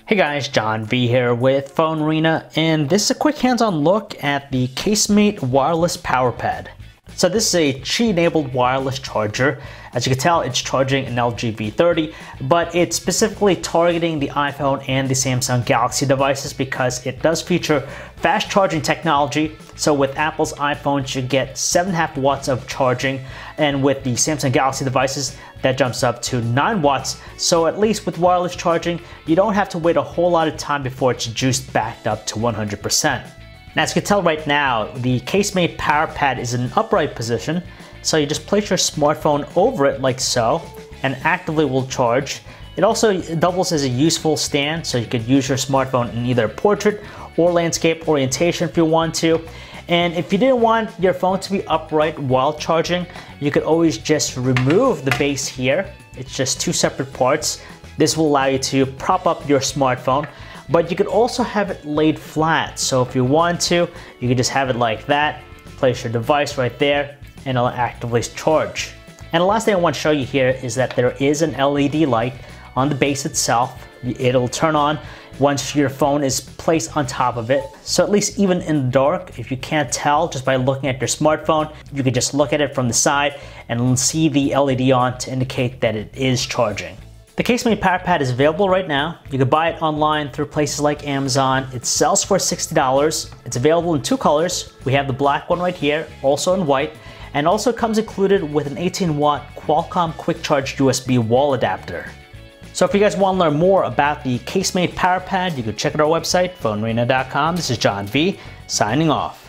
Hey guys, John V here with PhoneArena, and this is a quick hands-on look at the Casemate wireless power pad. So this is a Qi-enabled wireless charger. As you can tell, it's charging an LG V30, but it's specifically targeting the iPhone and the Samsung Galaxy devices because it does feature fast charging technology. So with Apple's iPhones, you get 7.5 watts of charging, and with the Samsung Galaxy devices, that jumps up to 9 watts. So at least with wireless charging, you don't have to wait a whole lot of time before it's juiced back up to 100%. Now, as you can tell right now, the Casemate power pad is in an upright position, so you just place your smartphone over it like so, and actively will charge. It also doubles as a useful stand, so you could use your smartphone in either portrait or landscape orientation if you want to. And if you didn't want your phone to be upright while charging, you could always just remove the base here. It's just two separate parts. This will allow you to prop up your smartphone, but you could also have it laid flat. So if you want to, you can just have it like that, place your device right there, and it'll actively charge. And the last thing I want to show you here is that there is an LED light on the base itself. It'll turn on once your phone is placed on top of it. So at least even in the dark, if you can't tell just by looking at your smartphone, you can just look at it from the side and see the LED on to indicate that it is charging. The Casemate power pad is available right now. You can buy it online through places like Amazon. It sells for $60. It's available in two colors. We have the black one right here, also in white, and also comes included with an 18-watt Qualcomm quick charge USB wall adapter. So if you guys want to learn more about the Casemate power pad, you can check out our website, PhoneArena.com. This is John V, signing off.